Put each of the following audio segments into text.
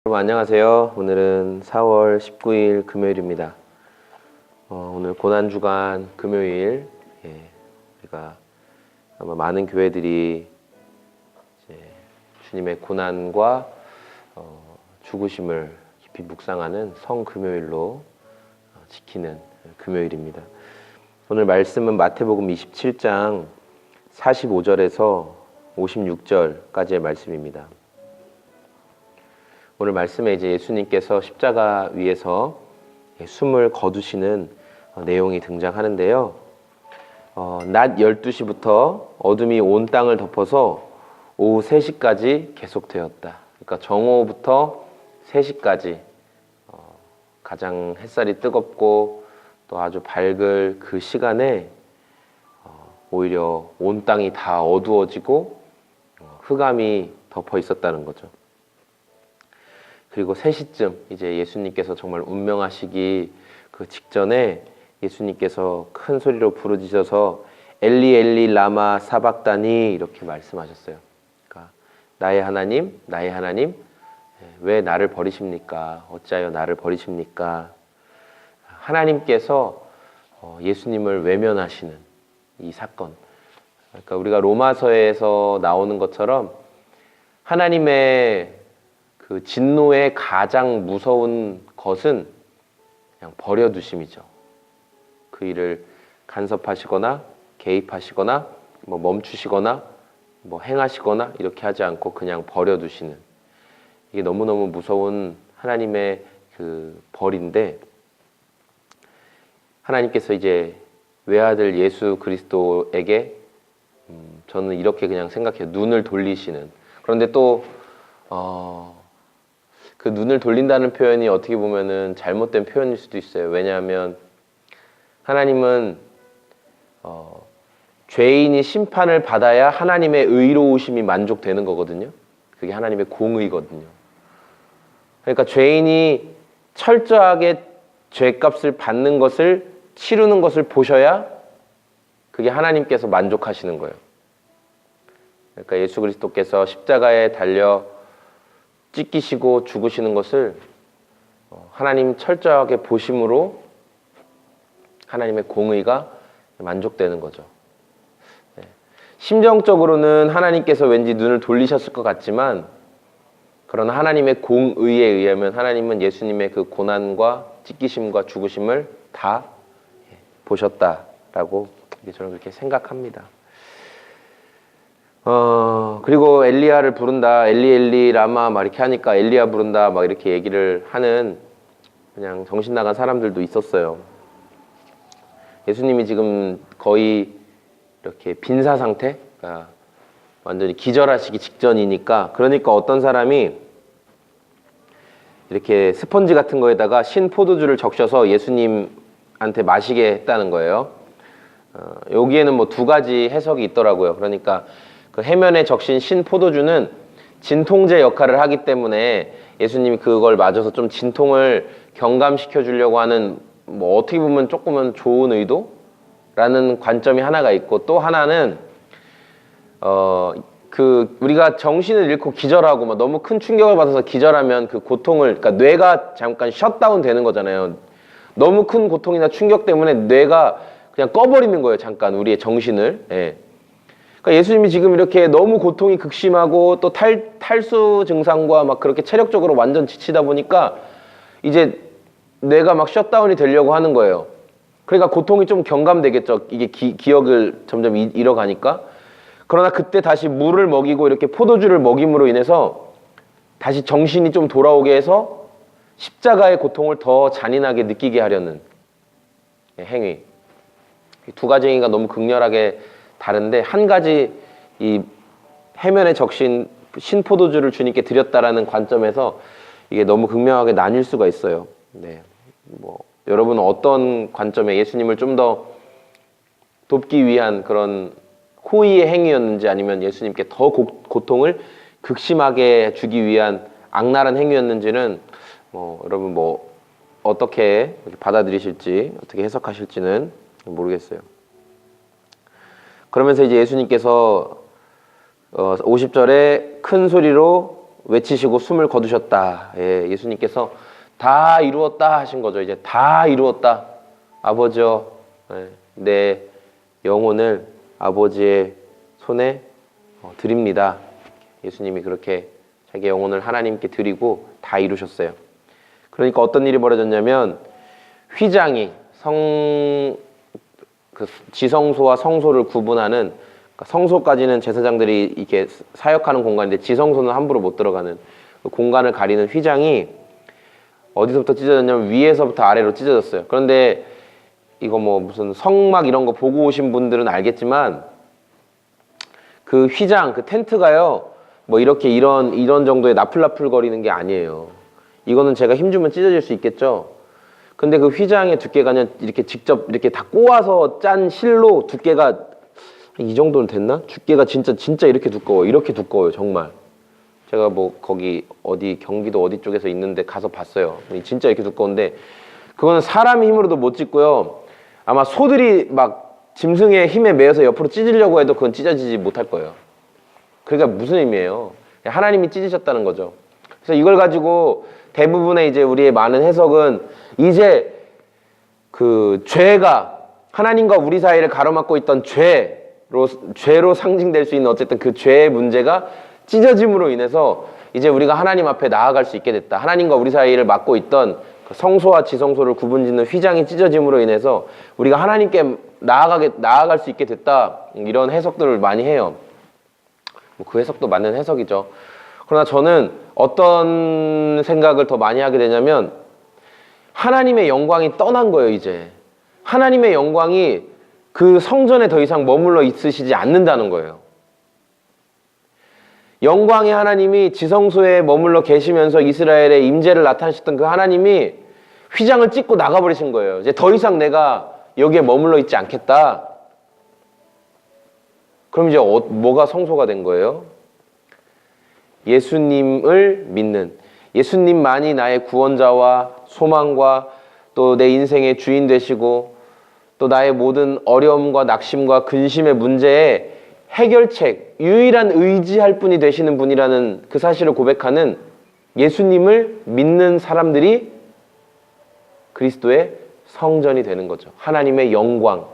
여러분 안녕하세요. 오늘은 4월 19일 금요일입니다. 오늘 고난주간 금요일, 우리가 아마 많은 교회들이 이제 주님의 고난과 죽으심을 깊이 묵상하는 성금요일로 지키는 금요일입니다. 오늘 말씀은 마태복음 27장 45절에서 56절까지의 말씀입니다. 오늘 말씀에 이제 예수님께서 십자가 위에서 숨을 거두시는 내용이 등장하는데요. 낮 12시부터 어둠이 온 땅을 덮어서 오후 3시까지 계속되었다. 그러니까 정오부터 3시까지 가장 햇살이 뜨겁고 또 아주 밝을 그 시간에 오히려 온 땅이 다 어두워지고 흑암이 덮어 있었다는 거죠. 그리고 3시쯤 이제 예수님께서 정말 운명하시기 그 직전에 예수님께서 큰 소리로 부르짖어서 엘리 엘리 라마 사박다니 이렇게 말씀하셨어요. 그러니까 나의 하나님, 나의 하나님, 왜 나를 버리십니까? 어찌하여 나를 버리십니까? 하나님께서 예수님을 외면하시는 이 사건. 그러니까 우리가 로마서에서 나오는 것처럼 하나님의 그 진노의 가장 무서운 것은 그냥 버려두심이죠. 그 일을 간섭하시거나 개입하시거나 멈추시거나 행하시거나 이렇게 하지 않고 그냥 버려두시는, 이게 너무너무 무서운 하나님의 그 벌인데, 하나님께서 이제 외아들 예수 그리스도에게 저는 이렇게 그냥 생각해요. 눈을 돌리시는. 그런데 또 그 눈을 돌린다는 표현이 어떻게 보면은 잘못된 표현일 수도 있어요. 왜냐하면 하나님은 죄인이 심판을 받아야 하나님의 의로우심이 만족되는 거거든요. 그게 하나님의 공의거든요. 그러니까 죄인이 철저하게 죄값을 받는 것을 치르는 것을 보셔야 그게 하나님께서 만족하시는 거예요. 그러니까 예수 그리스도께서 십자가에 달려 찢기시고 죽으시는 것을 하나님 철저하게 보심으로 하나님의 공의가 만족되는 거죠. 심정적으로는 하나님께서 왠지 눈을 돌리셨을 것 같지만, 그러나 하나님의 공의에 의하면 하나님은 예수님의 그 고난과 찢기심과 죽으심을 다 보셨다라고 저는 그렇게 생각합니다. 그리고 엘리야를 부른다, 엘리 엘리 라마 막 이렇게 하니까 엘리야 부른다 막 이렇게 얘기를 하는 그냥 정신 나간 사람들도 있었어요. 예수님이 지금 거의 이렇게 빈사 상태, 그러니까 완전히 기절하시기 직전이니까, 그러니까 어떤 사람이 이렇게 스펀지 같은 거에다가 신 포도주를 적셔서 예수님한테 마시게 했다는 거예요. 여기에는 뭐 두 가지 해석이 있더라고요. 그러니까 그 해면에 적신 신 포도주는 진통제 역할을 하기 때문에 예수님이 그걸 맞아서 좀 진통을 경감시켜 주려고 하는, 뭐 어떻게 보면 조금은 좋은 의도라는 관점이 하나가 있고, 또 하나는 그 우리가 정신을 잃고 기절하고 막 너무 큰 충격을 받아서 기절하면 그 고통을, 그러니까 뇌가 잠깐 셧다운 되는 거잖아요. 너무 큰 고통이나 충격 때문에 뇌가 그냥 꺼버리는 거예요. 잠깐 우리의 정신을. 그러니까 예수님이 지금 이렇게 너무 고통이 극심하고 또 탈수 증상과 막 그렇게 체력적으로 완전 지치다 보니까 이제 뇌가 막 셧다운이 되려고 하는 거예요. 그러니까 고통이 좀 경감되겠죠. 이게 기억을 점점 잃어가니까. 그러나 그때 다시 물을 먹이고 이렇게 포도주를 먹임으로 인해서 다시 정신이 좀 돌아오게 해서 십자가의 고통을 더 잔인하게 느끼게 하려는 행위. 두 가지 행위가 너무 극렬하게 다른데, 한 가지 이 해면에 적신 신포도주를 주님께 드렸다라는 관점에서 이게 너무 극명하게 나뉠 수가 있어요. 뭐 여러분은 어떤 관점에 예수님을 좀 더 돕기 위한 그런 호의의 행위였는지, 아니면 예수님께 더 고통을 극심하게 주기 위한 악랄한 행위였는지는 여러분 어떻게 받아들이실지, 어떻게 해석하실지는 모르겠어요. 그러면서 이제 예수님께서 50절에 큰 소리로 외치시고 숨을 거두셨다. 예, 예수님께서 다 이루었다 하신 거죠. 이제 다 이루었다. 아버지여, 예, 내 영혼을 아버지의 손에 드립니다. 예수님이 그렇게 자기 영혼을 하나님께 드리고 다 이루셨어요. 그러니까 어떤 일이 벌어졌냐면 휘장이 지성소와 성소를 구분하는, 그러니까 성소까지는 제사장들이 이렇게 사역하는 공간인데 지성소는 함부로 못 들어가는 그 공간을 가리는 휘장이 어디서부터 찢어졌냐면 위에서부터 아래로 찢어졌어요. 그런데 이거 뭐 무슨 성막 이런 거 보고 오신 분들은 알겠지만 그 휘장, 그 텐트가요 뭐 이렇게 이런 정도의 나풀나풀 거리는 게 아니에요. 이거는 제가 힘주면 찢어질 수 있겠죠. 근데 그 휘장의 두께가 이렇게 직접 이렇게 다 꼬아서 짠 실로 두께가 이 정도는 됐나? 두께가 진짜 이렇게 두꺼워요. 이렇게 두꺼워요, 정말. 제가 뭐 거기 경기도 어디 쪽에서 있는데 가서 봤어요. 진짜 이렇게 두꺼운데 그거는 사람의 힘으로도 못 찢고요. 아마 소들이 막 짐승의 힘에 매여서 옆으로 찢으려고 해도 그건 찢어지지 못할 거예요. 그러니까 무슨 의미예요? 하나님이 찢으셨다는 거죠. 그래서 이걸 가지고 대부분의 이제 우리의 많은 해석은 이제 그 죄가 하나님과 우리 사이를 가로막고 있던 죄로 상징될 수 있는 어쨌든 그 죄의 문제가 찢어짐으로 인해서 이제 우리가 하나님 앞에 나아갈 수 있게 됐다. 하나님과 우리 사이를 막고 있던 그 성소와 지성소를 구분짓는 휘장이 찢어짐으로 인해서 우리가 하나님께 나아갈 수 있게 됐다. 이런 해석들을 많이 해요. 그 해석도 맞는 해석이죠. 그러나 저는 어떤 생각을 더 많이 하게 되냐면 하나님의 영광이 떠난 거예요, 이제. 하나님의 영광이 그 성전에 더 이상 머물러 있으시지 않는다는 거예요. 영광의 하나님이 지성소에 머물러 계시면서 이스라엘의 임재를 나타내셨던 그 하나님이 휘장을 찢고 나가버리신 거예요. 이제 더 이상 내가 여기에 머물러 있지 않겠다. 그럼 이제 뭐가 성소가 된 거예요? 예수님을 믿는, 예수님만이 나의 구원자와 소망과 또 내 인생의 주인 되시고 또 나의 모든 어려움과 낙심과 근심의 문제에 해결책, 유일한 의지할 분이 되시는 분이라는 그 사실을 고백하는 예수님을 믿는 사람들이 그리스도의 성전이 되는 거죠. 하나님의 영광,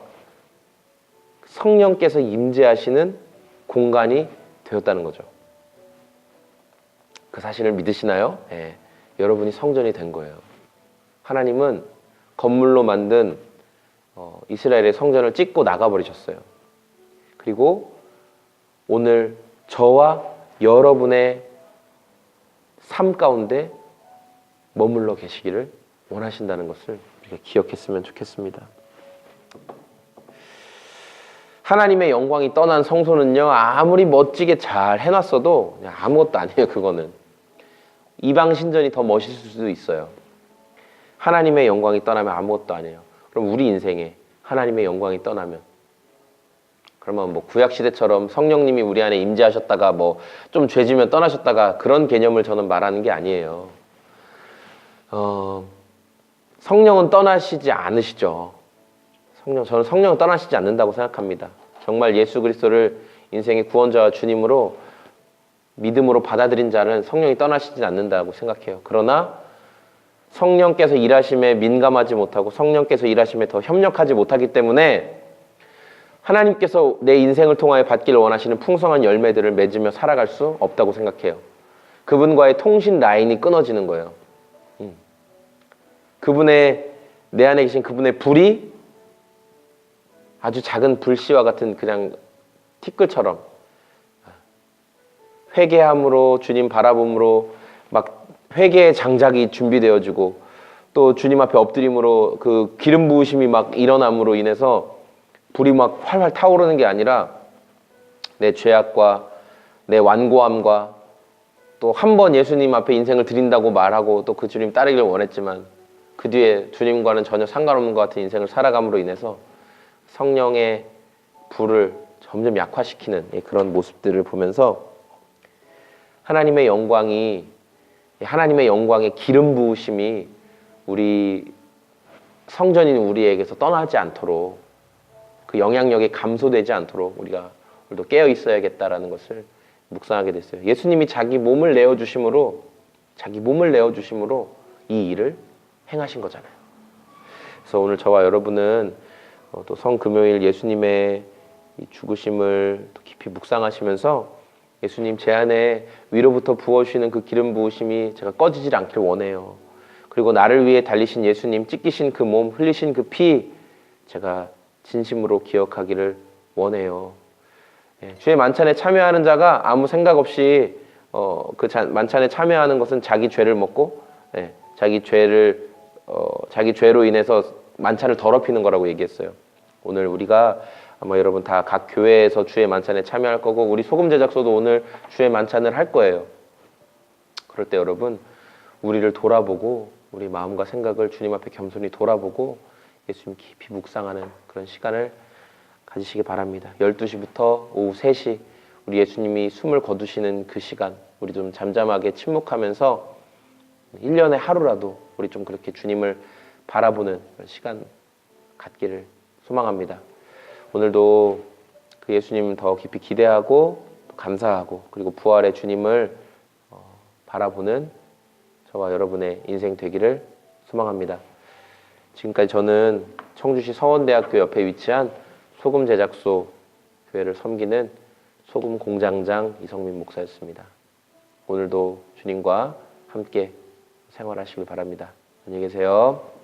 성령께서 임재하시는 공간이 되었다는 거죠. 그 사실을 믿으시나요? 예, 여러분이 성전이 된 거예요. 하나님은 건물로 만든 이스라엘의 성전을 찢고 나가버리셨어요. 그리고 오늘 저와 여러분의 삶 가운데 머물러 계시기를 원하신다는 것을 우리가 기억했으면 좋겠습니다. 하나님의 영광이 떠난 성소는요, 아무리 멋지게 잘 해놨어도 그냥 아무것도 아니에요. 그거는 이방 신전이 더 멋있을 수도 있어요. 하나님의 영광이 떠나면 아무것도 아니에요. 그럼 우리 인생에 하나님의 영광이 떠나면, 그러면 뭐 구약 시대처럼 성령님이 우리 안에 임재하셨다가 뭐 좀 죄지면 떠나셨다가 그런 개념을 저는 말하는 게 아니에요. 성령은 떠나시지 않으시죠. 저는 성령은 떠나시지 않는다고 생각합니다. 정말 예수 그리스도를 인생의 구원자와 주님으로 믿음으로 받아들인 자는 성령이 떠나시지 않는다고 생각해요. 그러나 성령께서 일하심에 민감하지 못하고 성령께서 일하심에 더 협력하지 못하기 때문에 하나님께서 내 인생을 통하여 받기를 원하시는 풍성한 열매들을 맺으며 살아갈 수 없다고 생각해요. 그분과의 통신 라인이 끊어지는 거예요. 내 안에 계신 그분의 불이 아주 작은 불씨와 같은 그냥 티끌처럼 회개함으로, 주님 바라봄으로 막 회개의 장작이 준비되어지고 또 주님 앞에 엎드림으로 그 기름 부으심이 막 일어남으로 인해서 불이 막 활활 타오르는 게 아니라 내 죄악과 내 완고함과 또 한 번 예수님 앞에 인생을 드린다고 말하고 또 그 주님 따르기를 원했지만 그 뒤에 주님과는 전혀 상관없는 것 같은 인생을 살아감으로 인해서 성령의 불을 점점 약화시키는 그런 모습들을 보면서 하나님의 영광의 기름 부으심이 우리 성전인 우리에게서 떠나지 않도록, 그 영향력이 감소되지 않도록 우리가 오늘도 깨어 있어야겠다라는 것을 묵상하게 됐어요. 예수님이 자기 몸을 내어주심으로 이 일을 행하신 거잖아요. 그래서 오늘 저와 여러분은 또 성금요일 예수님의 이 죽으심을 또 깊이 묵상하시면서 예수님 제 안에 위로부터 부어주시는 그 기름 부으심이 제가 꺼지질 않길 원해요. 그리고 나를 위해 달리신 예수님, 찢기신 그 몸, 흘리신 그 피 제가 진심으로 기억하기를 원해요. 주의 만찬에 참여하는 자가 아무 생각 없이 그 만찬에 참여하는 것은 자기 죄를 먹고 자기 죄로 인해서 만찬을 더럽히는 거라고 얘기했어요. 오늘 우리가 아마 여러분 다 각 교회에서 주의 만찬에 참여할 거고 우리 소금 제작소도 오늘 주의 만찬을 할 거예요. 그럴 때 여러분 우리를 돌아보고 우리 마음과 생각을 주님 앞에 겸손히 돌아보고 예수님 깊이 묵상하는 그런 시간을 가지시기 바랍니다. 12시부터 오후 3시 우리 예수님이 숨을 거두시는 그 시간 우리 좀 잠잠하게 침묵하면서 1년에 하루라도 우리 좀 그렇게 주님을 바라보는 그런 시간 갖기를 소망합니다. 오늘도 그 예수님 더 깊이 기대하고 감사하고 그리고 부활의 주님을 바라보는 저와 여러분의 인생 되기를 소망합니다. 지금까지 저는 청주시 서원대학교 옆에 위치한 소금 제작소 교회를 섬기는 소금 공장장 이성민 목사였습니다. 오늘도 주님과 함께 생활하시길 바랍니다. 안녕히 계세요.